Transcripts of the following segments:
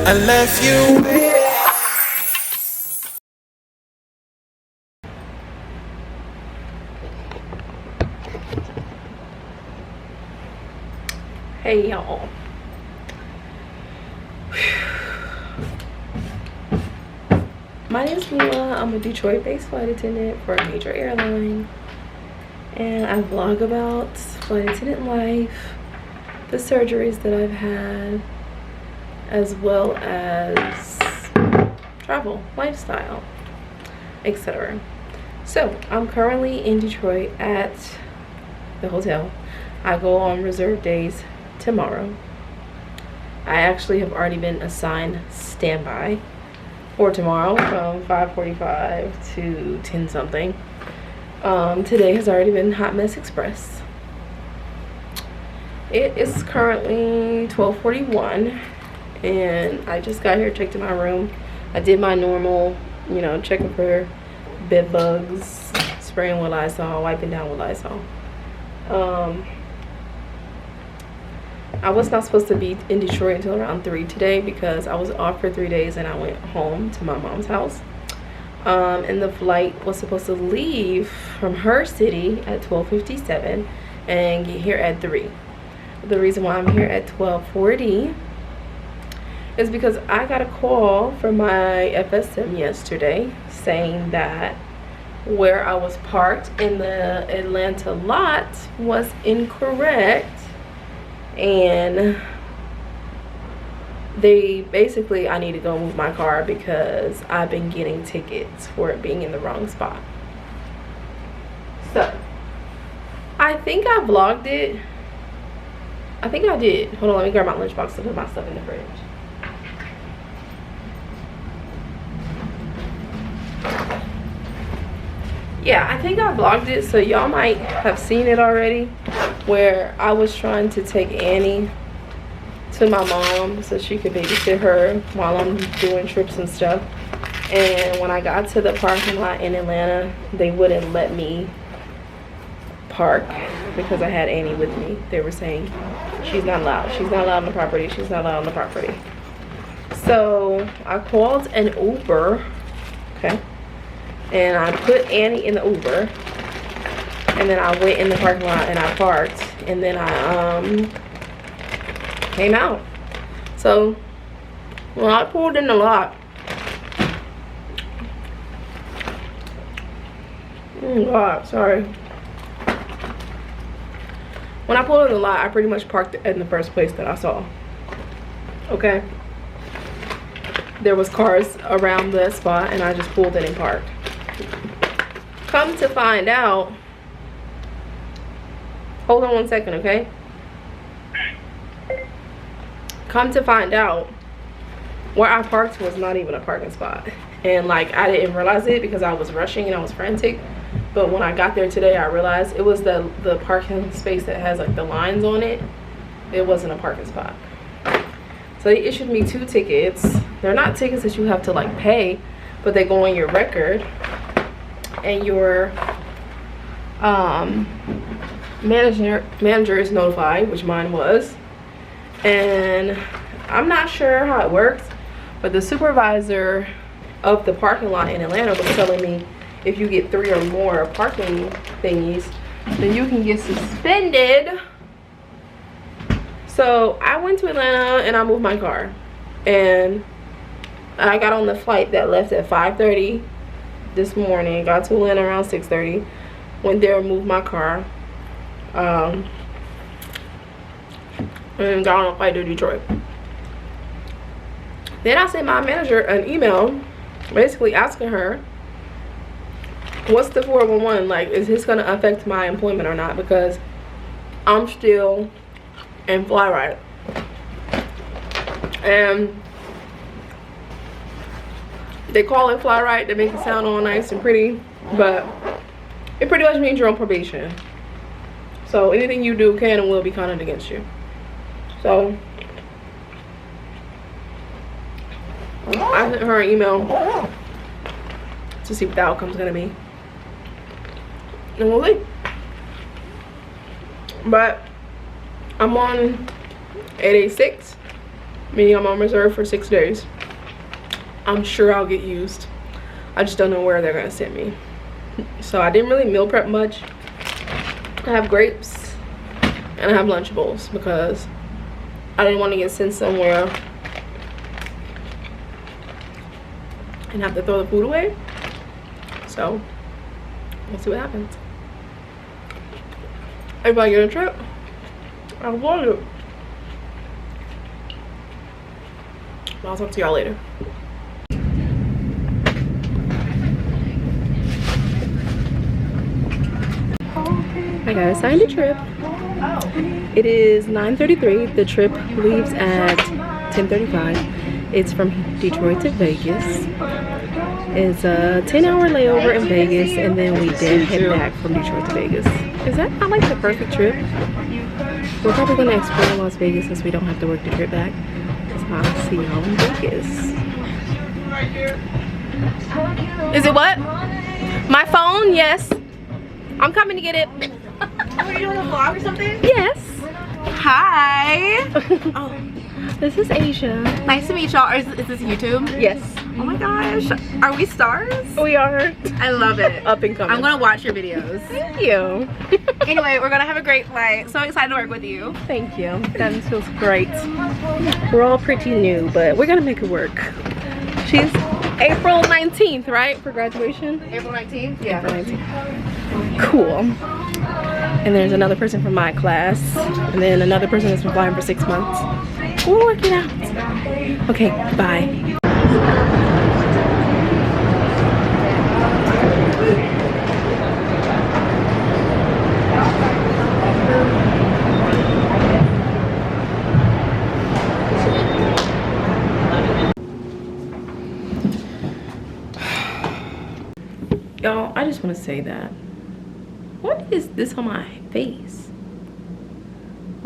I left you with. Hey y'all. My name is Mila. I'm a Detroit-based flight attendant for a major airline, and I vlog about flight attendant life, the surgeries that I've had, as well as travel, lifestyle, etc. So I'm currently in Detroit at the hotel. I go on reserve days tomorrow. I actually have already been assigned standby for tomorrow from 5:45 to 10 something. Today has already been Hot Mess Express. It is currently 12:41 and I just got here, checked in my room. I did my normal, you know, checking for bed bugs, spraying with Lysol, wiping down with Lysol. I was not supposed to be in Detroit until around 3 today because I was off for 3 days and I went home to my mom's house. And the flight was supposed to leave from her city at 12:57 and get here at 3. The reason why I'm here at 12:40 is because I got a call from my FSM yesterday saying that where I was parked in the Atlanta lot was incorrect. And they basically, I need to go move my car because I've been getting tickets for it being in the wrong spot. So I think I vlogged it. I think I did. Hold on, let me grab my lunchbox to put my stuff in the fridge. Yeah, I think I vlogged it, so y'all might have seen it already, where I was trying to take Annie to my mom so she could babysit her while I'm doing trips and stuff. And when I got to the parking lot in Atlanta, they wouldn't let me park because I had Annie with me. They were saying she's not allowed. She's not allowed on the property. She's not allowed on the property. So I called an Uber, okay? And I put Annie in the Uber, and then I went in the parking lot and I parked, and then I came out. So when I pulled in the lot, oh God, sorry. When I pulled in the lot, I pretty much parked in the first place that I saw. Okay. There was cars around the spot, and I just pulled in and parked. Come to find out, hold on one second, okay? Come to find out, where I parked was not even a parking spot. And like, I didn't realize it because I was rushing and I was frantic. But when I got there today, I realized it was the parking space that has like the lines on it. It wasn't a parking spot. So they issued me 2 tickets. They're not tickets that you have to like pay, but they go on your record. And your manager is notified, which mine was. And I'm not sure how it works, but the supervisor of the parking lot in Atlanta was telling me if you get 3 or more parking thingies, then you can get suspended. So I went to Atlanta and I moved my car, and I got on the flight that left at 5:30 this morning. Got to Atlanta around 6:30. Went there, moved my car, and got on a flight to Detroit. Then I sent my manager an email basically asking her, what's the 411, like, is this gonna affect my employment or not, because I'm still in Flyride. And they call it Flyride to make it sound all nice and pretty, but it pretty much means you're on probation. So anything you do can and will be counted against you. So I sent her an email to see what the outcome's gonna be, and we'll see. But I'm on 886 Meaning I'm on reserve for 6 days. I'm sure I'll get used. I just don't know where they're gonna send me. So I didn't really meal prep much. I have grapes and I have Lunchables because I didn't want to get sent somewhere and have to throw the food away. So we'll see what happens. If I get a trip, I'll vlog it. I'll talk to y'all later. I got assigned a trip. It is 9:33. The trip leaves at 10:35. It's from Detroit to Vegas. It's a 10-hour layover in Vegas, and then we then head back from Detroit to Vegas. Is that not like the perfect trip? We're probably gonna explore Las Vegas since we don't have to work the trip back. So I'll see y'all in Vegas. Is it what? My phone? Yes. I'm coming to get it. Are you doing a vlog or something? Yes. Hi. Oh, this is Asia. Nice to meet y'all. Is this YouTube? Yes. Oh my gosh. Are we stars? We are. I love it. Up and coming. I'm gonna watch your videos. Thank you. Anyway, we're gonna have a great flight. So excited to work with you. Thank you. That feels great. We're all pretty new, but we're gonna make it work. She's April 19th, right? For graduation? April 19th? Yeah. April 19th. Cool. And there's another person from my class, and then another person that's been flying for 6 months. We'll work it out. Okay, bye. Y'all, I just want to say that. What is this on my face?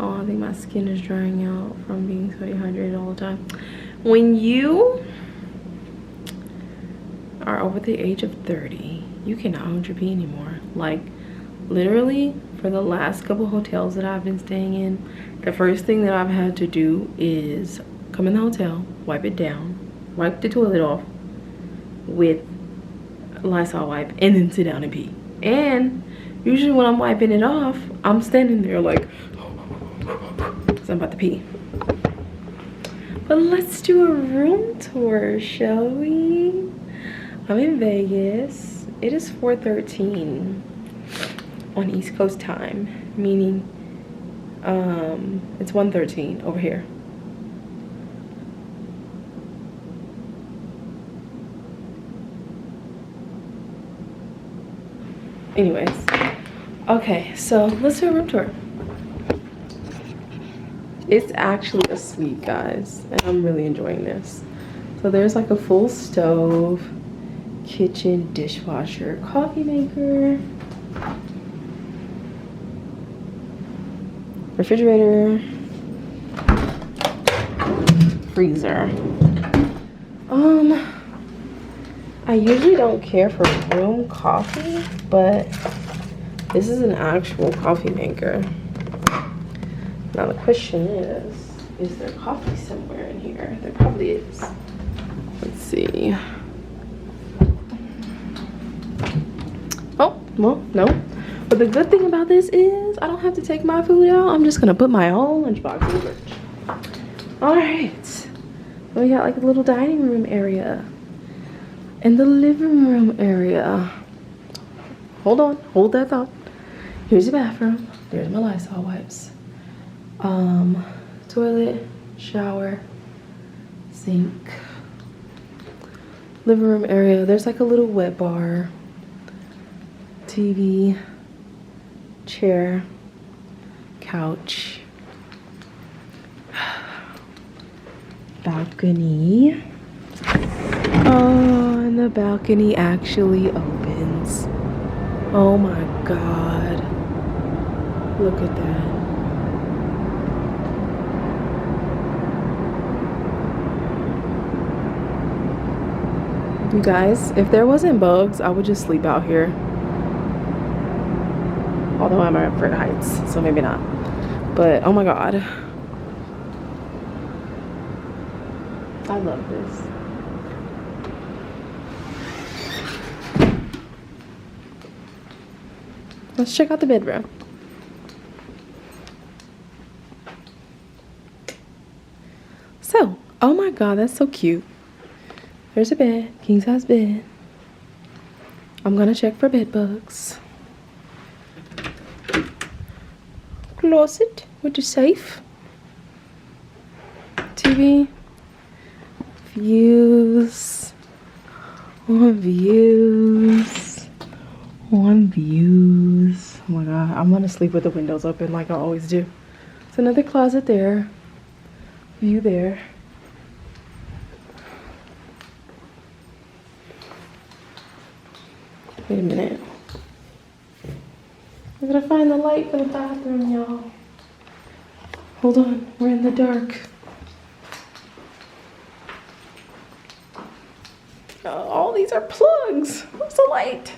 Oh, I think my skin is drying out from being so dehydrated all the time. When you are over the age of 30, you cannot hold your pee anymore. Like, literally, for the last couple hotels that I've been staying in, the first thing that I've had to do is come in the hotel, wipe it down, wipe the toilet off with Lysol wipe, and then sit down and pee. And usually when I'm wiping it off, I'm standing there like, because I'm about to pee. But let's do a room tour, shall we? I'm in Vegas. It is 4:13 on East Coast time, meaning it's 1:13 over here. Anyways, okay, so let's do a room tour. It's actually a suite, guys, and I'm really enjoying this. So there's like a full stove, kitchen, dishwasher, coffee maker, refrigerator, freezer. I usually don't care for room coffee, but this is an actual coffee maker. Now the question is there coffee somewhere in here? There probably is. Let's see. Oh, well, no. But the good thing about this is I don't have to take my food out. I'm just gonna put my own lunchbox in the fridge. All right. We got like a little dining room area. And the living room area. Hold on, hold that thought. Here's the bathroom. There's my Lysol wipes. Toilet, shower, sink. Living room area. There's like a little wet bar. TV, chair, couch, balcony. Oh, and the balcony actually opens. Oh my God. Look at that. You guys, if there wasn't bugs, I would just sleep out here. Although I'm afraid of heights, so maybe not. But oh my God. I love this. Let's check out the bedroom. So, oh my god, that's so cute. There's a bed, king size bed. I'm gonna check for bed bugs. Closet with the safe. TV. Views. On views. On views. Oh my god, I'm gonna sleep with the windows open like I always do. It's another closet there. View there. Wait a minute. I gotta find the light for the bathroom, y'all. Hold on, we're in the dark. All these are plugs. Where's the light?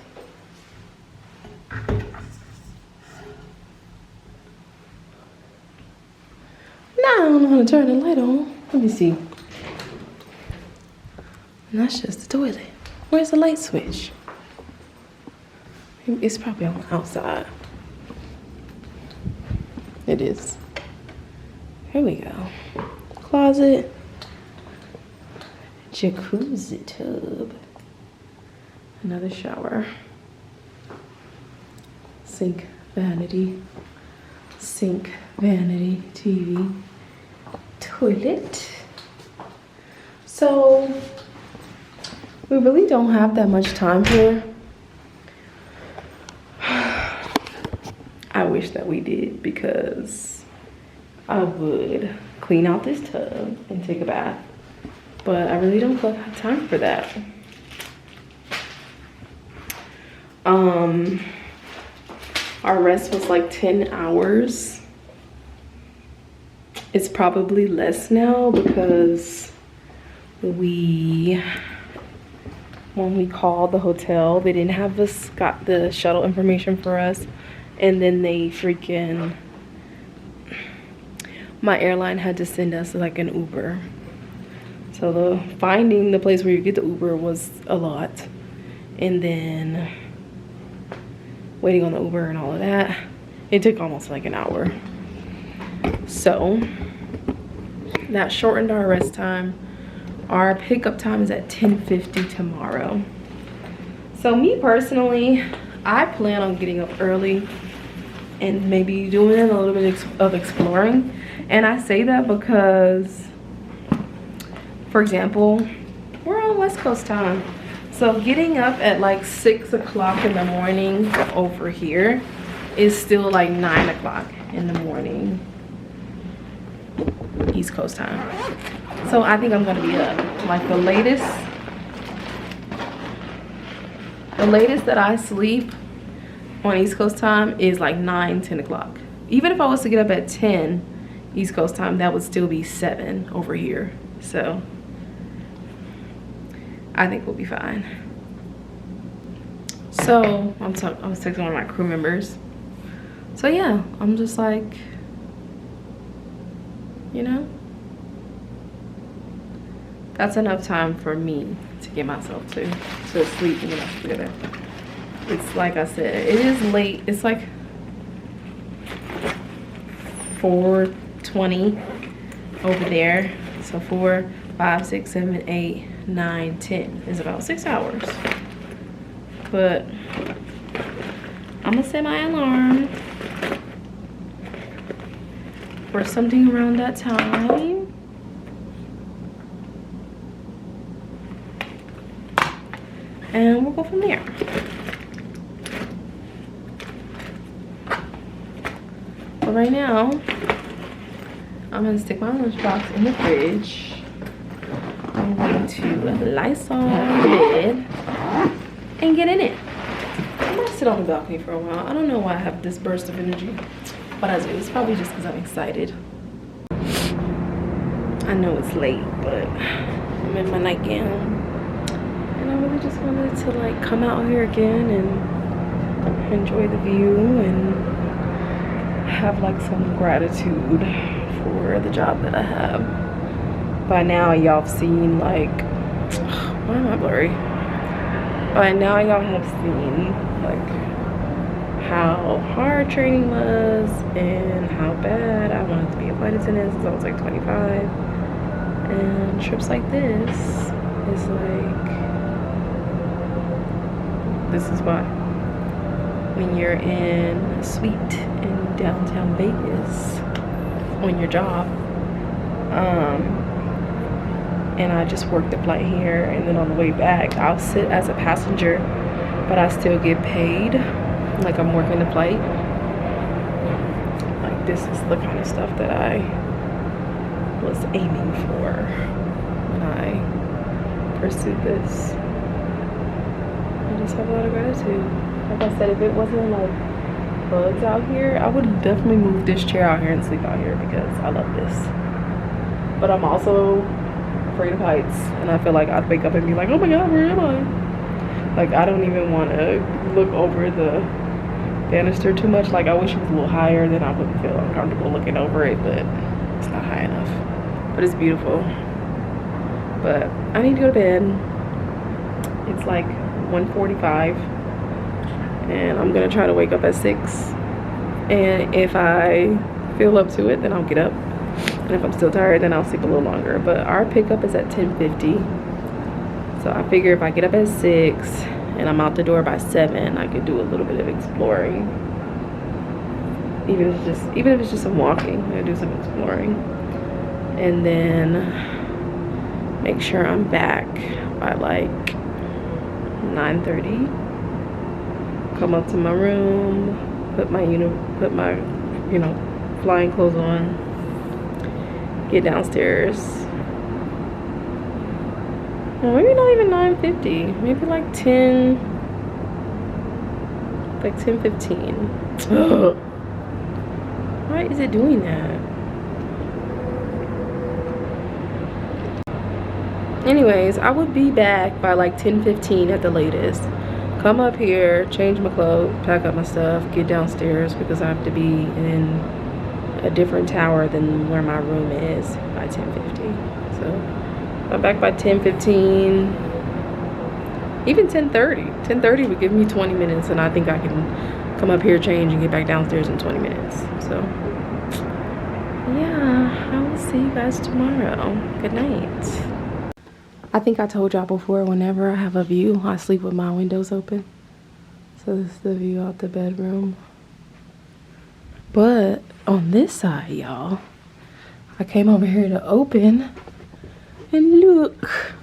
Now I don't know how to turn the light on. Let me see. And that's just the toilet. Where's the light switch? It's probably on the outside. It is. Here we go. Closet. Jacuzzi tub. Another shower. Sink, vanity. Sink, vanity, TV. Toilet. So, we really don't have that much time here. I wish that we did, because I would clean out this tub and take a bath, but I really don't feel like I have time for that. Our rest was like 10 hours. It's probably less now, because when we called the hotel, they didn't have got the shuttle information for us. And then they freaking, my airline had to send us like an Uber. So finding the place where you get the Uber was a lot. And then waiting on the Uber and all of that, it took almost like an hour. So that shortened our rest time. Our pickup time is at 10:50 tomorrow. So me personally, I plan on getting up early and maybe doing a little bit of exploring. And I say that because, for example, we're on West Coast time. So getting up at like 6 o'clock in the morning over here is still like 9 o'clock in the morning, East Coast time. So I think I'm gonna be up. Like the latest that I sleep on East Coast time is like 9, 10 o'clock. Even if I was to get up at 10 East Coast time, that would still be 7 over here. So I think we'll be fine. So I was texting one of my crew members. So yeah, I'm just like, you know, that's enough time for me to get myself to sleep and get myself together. It's like I said, it is late. It's like 4:20 over there. So 4, 5, 6, 7, 8, 9, 10 is about 6 hours. But I'm gonna set my alarm for something around that time. And we'll go from there. But right now, I'm gonna stick my lunchbox in the fridge. I'm going to Lysol the bed and get in it. I'm gonna sit on the balcony for a while. I don't know why I have this burst of energy, but I do. It's probably just because I'm excited. I know it's late, but I'm in my nightgown. And I really just wanted to like come out here again and enjoy the view and have like some gratitude for the job that I have. by now y'all have seen like, why am I blurry? By now y'all have seen like how hard training was and how bad I wanted to be a flight attendant since I was like 25. And trips like this is like, this is why. When you're in a suite in downtown Vegas on your job, and I just work the flight here, and then on the way back I'll sit as a passenger, but I still get paid like I'm working the flight. Like, this is the kind of stuff that I was aiming for when I pursued this. I just have a lot of gratitude. Like I said, if it wasn't like bugs out here, I would definitely move this chair out here and sleep out here because I love this. But I'm also afraid of heights, and I feel like I'd wake up and be like, oh my god, where am I? Like, I don't even want to look over the banister too much. Like, I wish it was a little higher, then I wouldn't feel uncomfortable looking over it, but it's not high enough. But it's beautiful. But I need to go to bed. It's like 1:45, and I'm gonna try to wake up at 6, and if I feel up to it, then I'll get up, and if I'm still tired, then I'll sleep a little longer. But our pickup is at 10:50, so I figure if I get up at 6 and I'm out the door by 7, I could do a little bit of exploring. Even if it's just some walking, I do some exploring, and then make sure I'm back by like 9:30. Come up to my room, put my flying clothes on, get downstairs. Well, maybe not even 9:50, maybe like 10:15. Why is it doing that? Anyways, I would be back by like 10:15 at the latest. Come up here, change my clothes, pack up my stuff, get downstairs because I have to be in a different tower than where my room is by 10:50. So I'm back by 10:15, even 10:30. 10:30 would give me 20 minutes, and I think I can come up here, change, and get back downstairs in 20 minutes. So yeah, I will see you guys tomorrow. Good night. I think I told y'all before, whenever I have a view, I sleep with my windows open. So this is the view out the bedroom. But on this side, y'all, I came over here to open, and look,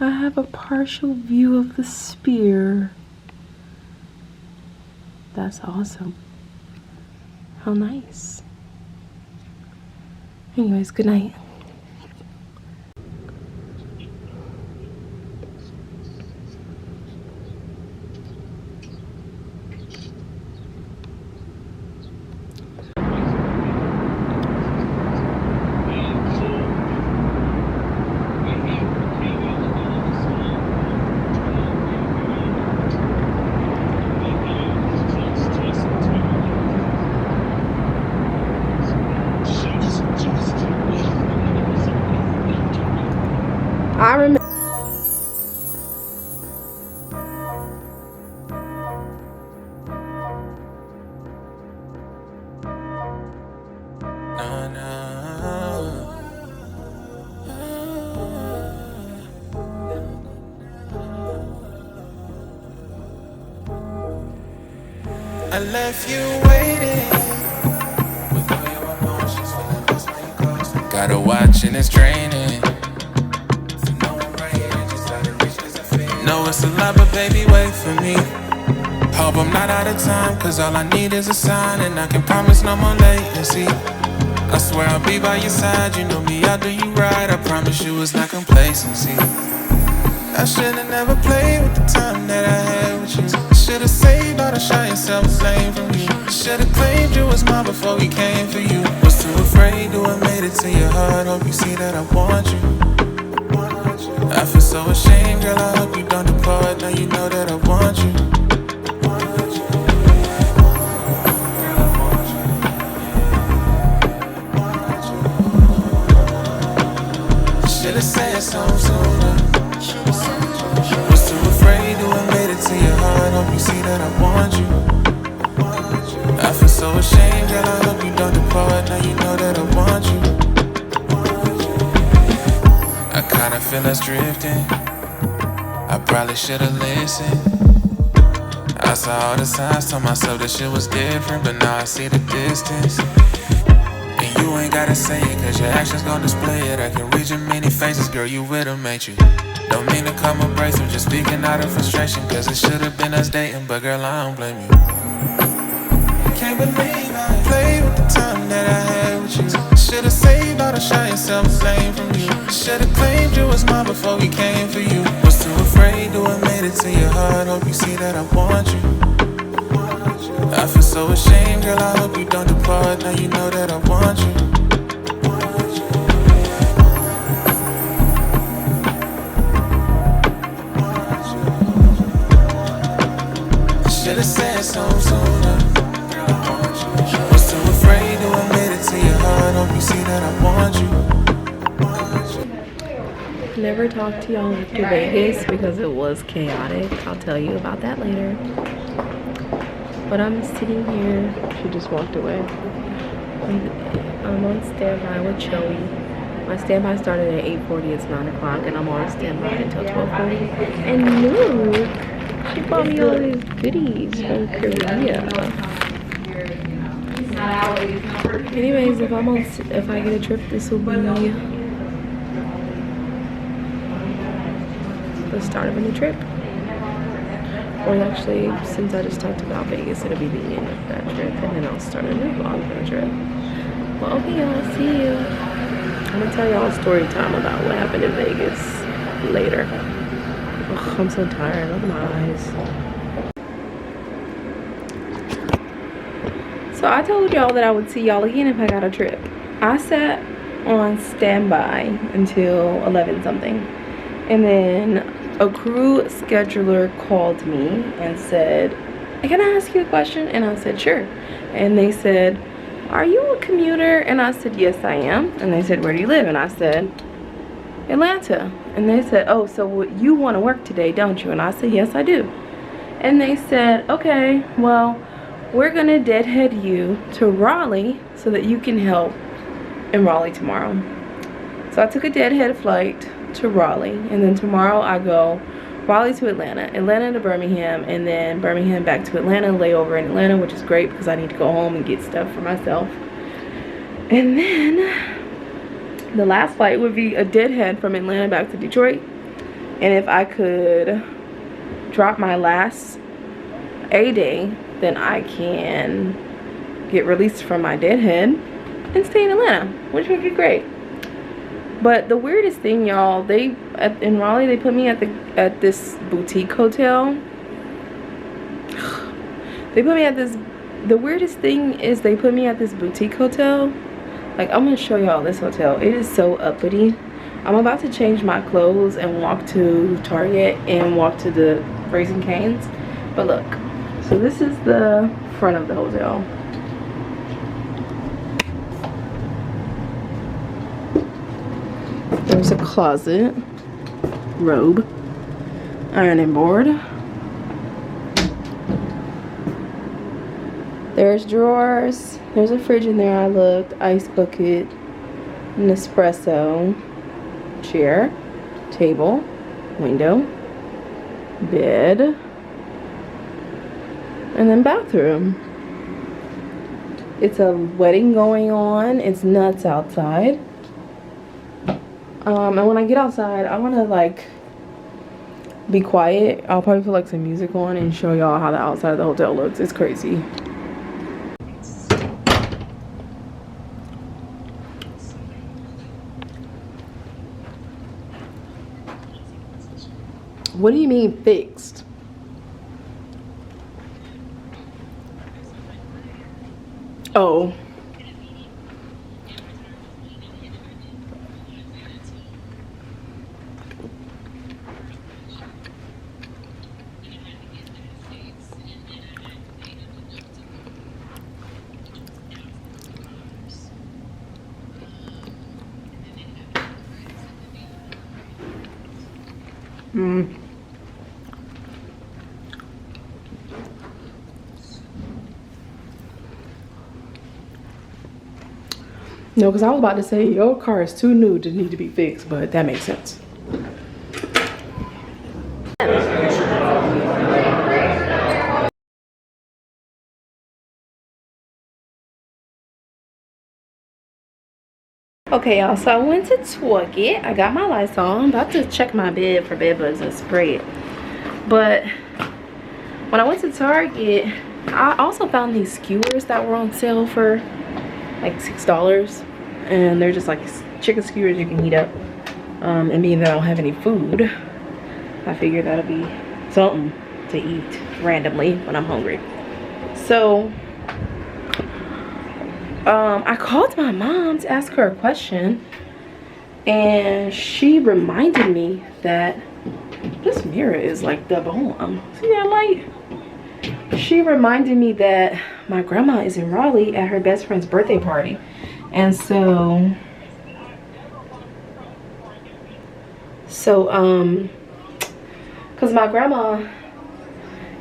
I have a partial view of the Spear. That's awesome. How nice. Anyways, good night. I remember. I left you waiting with all your emotions, feeling just like you close. Gotta watch and it's draining. Know it's a lot, but baby, wait for me. Hope I'm not out of time, cause all I need is a sign, and I can promise no more latency. I swear I'll be by your side, you know me, I'll do you right. I promise you it's not complacency. I should've never played with the time that I had with you. Should've saved all the shy and self-blame from you. Should've claimed you was mine before we came for you. Was too afraid to have made it to your heart. Hope you see that I want you. I feel so ashamed, girl, I hope you don't depart. Now you know that I want you. some sooner. Was too afraid to admit it to your heart. Hope you see that I want you. I feel so ashamed, girl, I hope you don't depart. Now you know that I want you. I kinda feel us drifting. I probably should've listened. I saw all the signs, told myself that shit was different, but now I see the distance. And you ain't gotta say it, cause your actions gon' display it. I can read your many faces, girl, you with 'em, ain't you? Don't mean to come abrasive, just speaking out of frustration, cause it should've been us dating, but girl, I don't blame you. Can't believe I played with the time that I had with you. Should've saved all the shine, self-blame from you. Should've claimed you was mine before we came for you. Was too afraid to admit it to your heart. Hope you see that I want you. I feel so ashamed, girl, I hope you don't depart. Now you know that I want you. Should've said something sooner. Was too afraid to admit it to your heart. Hope you see that I want you. Never talked to y'all after Vegas because it was chaotic. I'll tell you about that later. But I'm sitting here. She just walked away. I'm on standby with Joey. My standby started at 8:40. It's 9 o'clock, and I'm on standby until 12:40. And look, she bought me all these goodies from Korea. Anyways, if I get a trip, this will be the start of a new trip. Or actually, since I just talked about Vegas, it'll be the end of that trip, and then I'll start a new vlog for the trip. Well, okay, y'all, see you. I'm gonna tell y'all a story time about what happened in Vegas later. Ugh, I'm so tired. Look at my eyes. So I told y'all that I would see y'all again if I got a trip. I sat on standby until 11 something, and then a crew scheduler called me and said, "Can I ask you a question?" And I said, "Sure." And they said, "Are you a commuter?" And I said, "Yes, I am." And they said, "Where do you live?" And I said, "Atlanta." And they said, "Oh, so you want to work today, don't you?" And I said, "Yes, I do." And they said, "Okay, well, we're gonna deadhead you to Raleigh so that you can help in Raleigh tomorrow." So I took a deadhead flight to Raleigh, and then tomorrow I go Raleigh to Atlanta, Atlanta to Birmingham, and then Birmingham back to Atlanta, layover in Atlanta, which is great because I need to go home and get stuff for myself. And then the last flight would be a deadhead from Atlanta back to Detroit. And if I could drop my last A-day, then I can get released from my deadhead and stay in Atlanta, which would be great. But the weirdest thing, y'all, in Raleigh, they put me at this boutique hotel. They put me at this, the weirdest thing is they put me at this boutique hotel. Like, I'm gonna show y'all this hotel. It is so uppity. I'm about to change my clothes and walk to Target and walk to the Raising Cane's. But look, so this is the front of the hotel. There's a closet, robe, ironing board. There's drawers. There's a fridge in there. I looked. Ice bucket, an espresso, chair, table, window, bed, and then bathroom. It's a wedding going on. It's nuts outside. And when I get outside, I want to like be quiet. I'll probably put like some music on and show y'all how the outside of the hotel looks. It's crazy. What do you mean fixed? Oh. No, because I was about to say your car is too new to need to be fixed, but that makes sense. Okay, y'all, so I went to Target. I got my lights on. I'm about to check my bed for bed bugs and spray it. But when I went to Target, I also found these skewers that were on sale for like $6. And they're just like chicken skewers you can heat up. And being that I don't have any food, I figured that'll be something to eat randomly when I'm hungry. So I called my mom to ask her a question, and she reminded me that this mirror is like the bomb. See that light? She reminded me that my grandma is in Raleigh at her best friend's birthday party. And so because my grandma,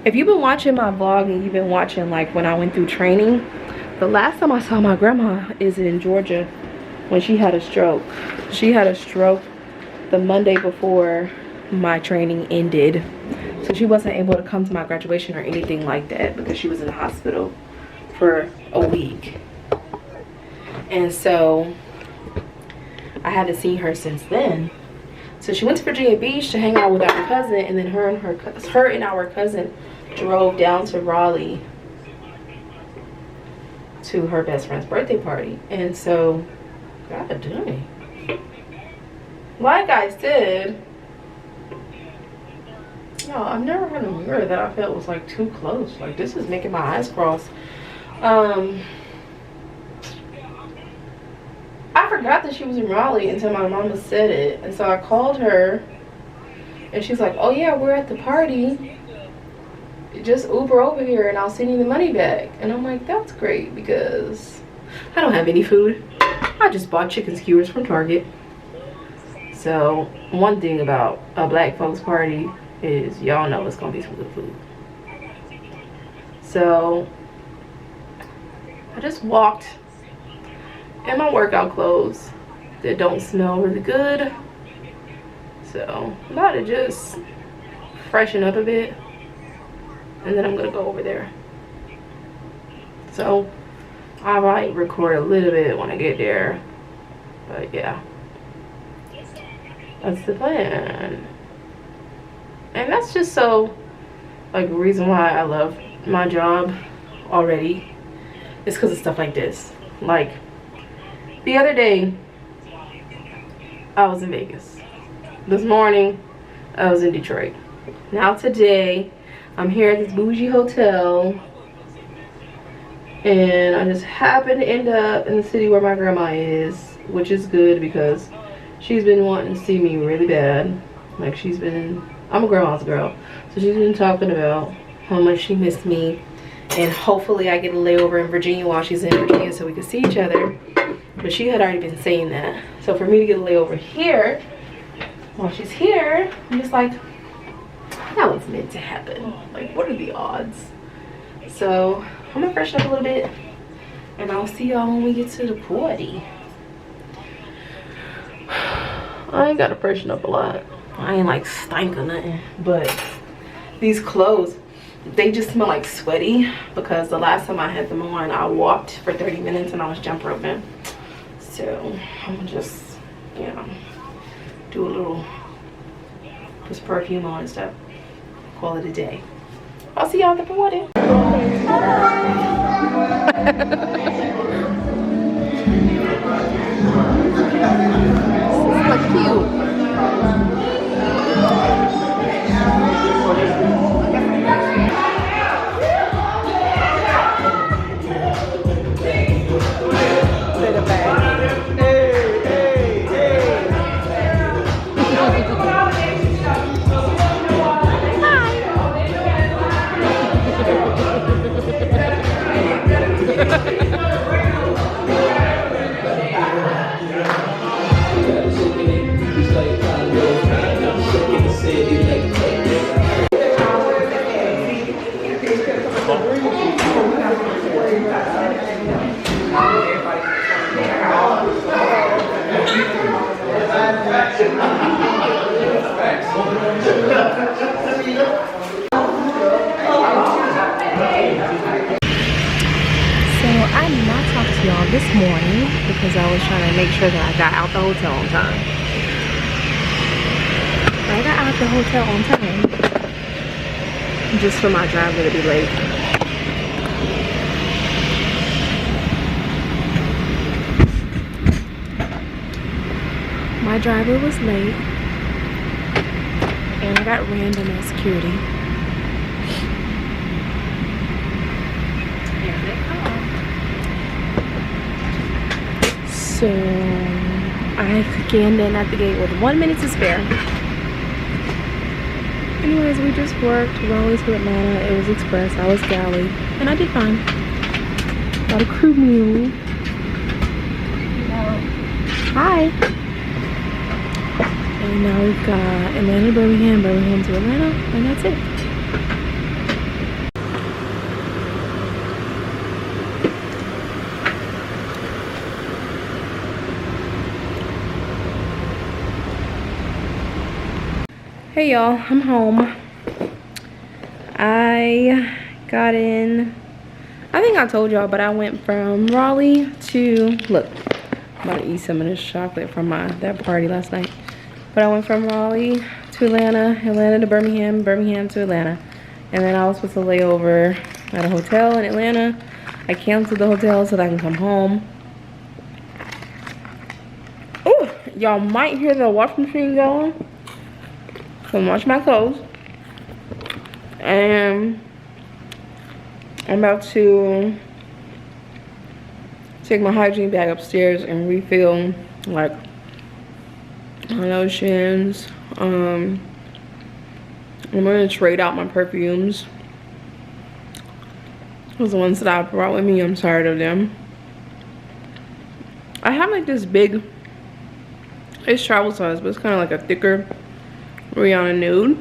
if you've been watching my vlog and you've been watching like when I went through training, the last time I saw my grandma is in Georgia when she had a stroke. She had a stroke the Monday before my training ended. So she wasn't able to come to my graduation or anything like that because she was in the hospital for a week. And so I haven't seen her since then. So she went to Virginia Beach to hang out with our cousin, and then her and our cousin drove down to Raleigh to her best friend's birthday party. And so, God dang. Like I said, y'all, I've never had a mirror that I felt was like too close. Like, this is making my eyes cross. I forgot that she was in Raleigh until my mama said it. And so I called her, and she's like, oh yeah, we're at the party. Just Uber over here and I'll send you the money back. And I'm like, that's great, because I don't have any food. I just bought chicken skewers from Target. So one thing about a black folks party is y'all know it's gonna be some good food. So I just walked in my workout clothes that don't smell really good. So I'm about to just freshen up a bit, and then I'm gonna go over there. So I might record a little bit when I get there, but yeah, that's the plan. And that's just so, like, the reason why I love my job already is because of stuff like this. Like, the other day I was in Vegas. This morning I was in Detroit. Now today I'm here at this bougie hotel, and I just happened to end up in the city where my grandma is, which is good because she's been wanting to see me really bad. Like, I'm a grandma's girl, so she's been talking about how much she missed me, and hopefully I get a layover in Virginia while she's in Virginia so we can see each other. But she had already been saying that. So for me to get a layover here while she's here, I'm just like, that was meant to happen. Like, what are the odds? So I'm gonna freshen up a little bit, and I'll see y'all when we get to the party. I ain't gotta freshen up a lot. I ain't like stank or nothing, but these clothes, they just smell like sweaty because the last time I had them on, I walked for 30 minutes and I was jump roping. So I'm gonna just, you know, do a little, just perfume on and stuff, call it a day. I'll see y'all at the party. This is cute. I did not talk to y'all this morning because I was trying to make sure that I got out the hotel on time. I got out the hotel on time just for my driver to be late. My driver was late and I got random at security. So I scanned in at the gate with 1 minute to spare. Anyways, we just worked Raleigh to Atlanta. It was express. I was galley, and I did fine. Got a crew meal. Hi. And now we've got Atlanta, Birmingham, Birmingham to Atlanta, and that's it. Hey y'all, I'm home. I got in, I think I told y'all, but I went from Raleigh to, look, I'm about to eat some of this chocolate from that party last night. But I went from Raleigh to Atlanta, Atlanta to Birmingham, Birmingham to Atlanta. And then I was supposed to lay over at a hotel in Atlanta. I canceled the hotel so that I can come home. Ooh, y'all might hear the washing machine going. So I'm washing my clothes. And I'm about to take my hygiene bag upstairs and refill like my lotions. I'm gonna trade out my perfumes. Those are the ones that I brought with me. I'm tired of them. I have like this big, it's travel size, but it's kind of like a thicker Rihanna nude.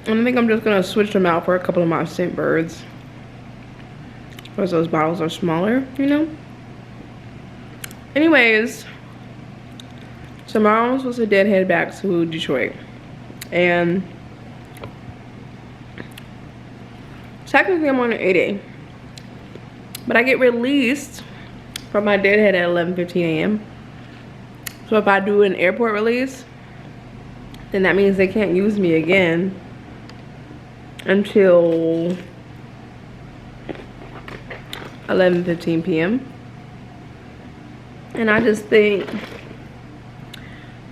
And I think I'm just gonna switch them out for a couple of my scent birds, because those bottles are smaller, you know. Anyways, tomorrow I'm supposed to head back to Detroit, and technically I'm on an 8A, but I get released from my deadhead at 11:15 a.m. So if I do an airport release, then that means they can't use me again until 11:15 p.m. And I just think,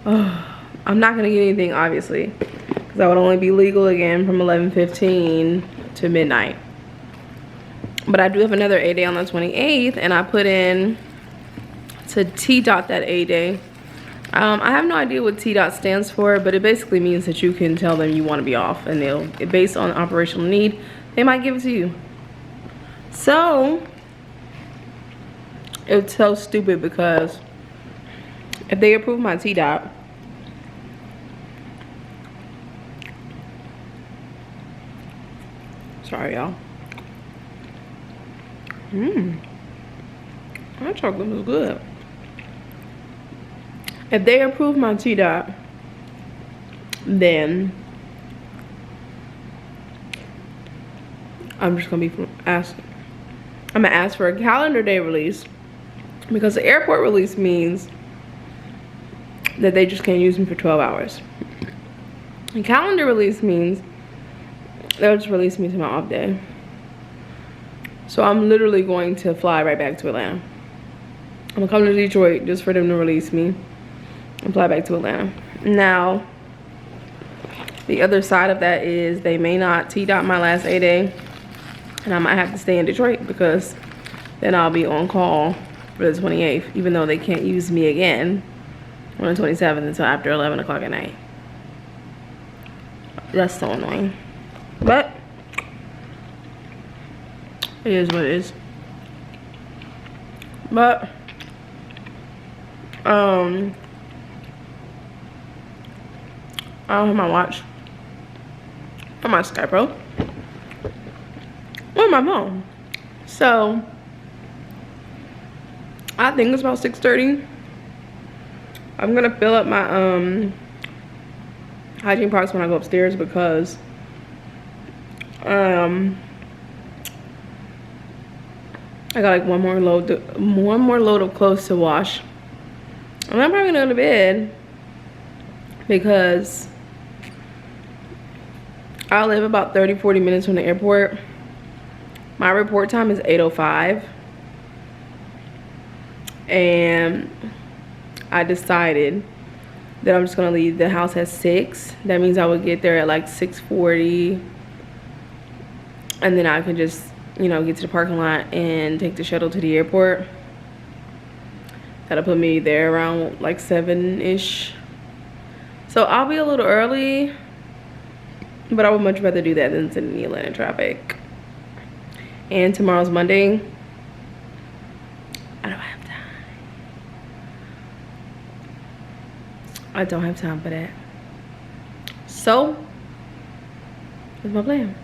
I'm not gonna get anything, obviously, because I would only be legal again from 11:15 to midnight. But I do have another A-Day on the 28th, and I put in to T-Dot that A-Day. I have no idea what T-Dot stands for, but it basically means that you can tell them you want to be off, and they'll, based on operational need, they might give it to you. So it's so stupid, because if they approve my T-Dot, sorry y'all, that chocolate was good. If they approve my T-Dot, then I'm just gonna be asking. I'm gonna ask for a calendar day release, because the airport release means that they just can't use me for 12 hours. And calendar release means they'll just release me to my off day. So I'm literally going to fly right back to Atlanta. I'm gonna come to Detroit just for them to release me and fly back to Atlanta. Now, the other side of that is they may not T-Dot my last A-Day, and I might have to stay in Detroit, because then I'll be on call for the 28th, even though they can't use me again on the 27th until after 11 o'clock at night. That's so annoying. But it is what it is. But I don't have my watch or my Sky Pro or my phone. So I think it's about 6:30. I'm gonna fill up my hygiene products when I go upstairs because I got like one more load of clothes to wash. And I'm probably gonna go to bed because I live about 30-40 minutes from the airport. My report time is 8:05. And I decided that I'm just gonna leave the house at 6. That means I would get there at like 6:40. And then I can just, you know, get to the parking lot and take the shuttle to the airport. That'll put me there around like 7-ish. So I'll be a little early, but I would much rather do that than sit in the Atlanta traffic. And tomorrow's Monday. I don't have time. I don't have time for that. So, that's my plan.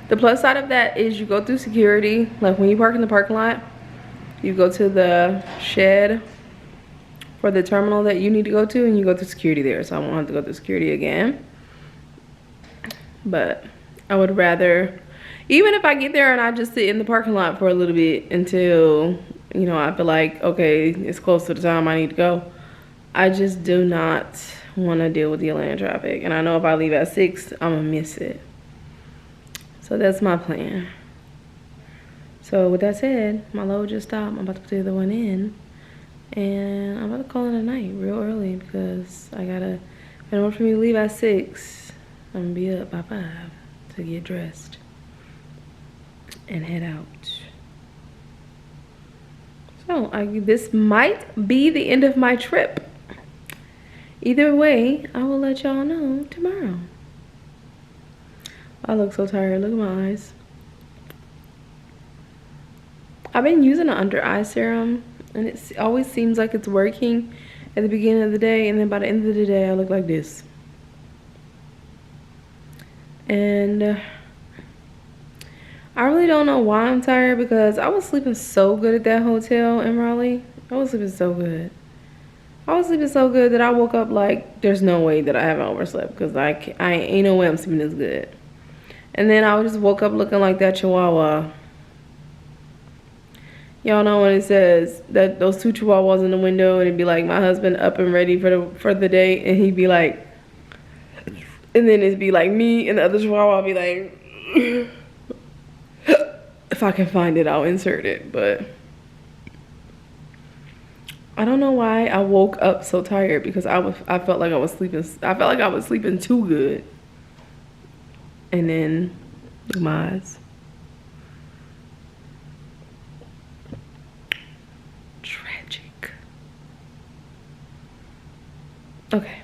The plus side of that is you go through security. Like when you park in the parking lot, you go to the shed for the terminal that you need to go to, and you go through security there. So I won't have to go through security again. But I would rather, even if I get there and I just sit in the parking lot for a little bit until, you know, I feel like, okay, it's close to the time I need to go. I just do not want to deal with the Atlanta traffic. And I know if I leave at 6, I'm going to miss it. So that's my plan. So with that said, my load just stopped. I'm about to put the other one in. And I'm about to call it a night real early because I gotta, in order for me to leave at 6, I'm gonna be up by 5 to get dressed and head out. So this might be the end of my trip. Either way, I will let y'all know tomorrow. I look so tired. Look at my eyes. I've been using an under eye serum, and it always seems like it's working at the beginning of the day, and then by the end of the day, I look like this. And I really don't know why I'm tired, because I was sleeping so good at that hotel in Raleigh. I was sleeping so good. I was sleeping so good that I woke up like, there's no way that I haven't overslept, because I ain't no way I'm sleeping this good. And then I just woke up looking like that chihuahua. Y'all know when it says that those 2 chihuahuas in the window, and it'd be like my husband up and ready for the day, and he'd be like, and then it'd be like me and the other chihuahua would be like, if I can find it, I'll insert it. But I don't know why I woke up so tired, because I felt like I was sleeping. I felt like I was sleeping too good. And then my eyes. Tragic. Okay.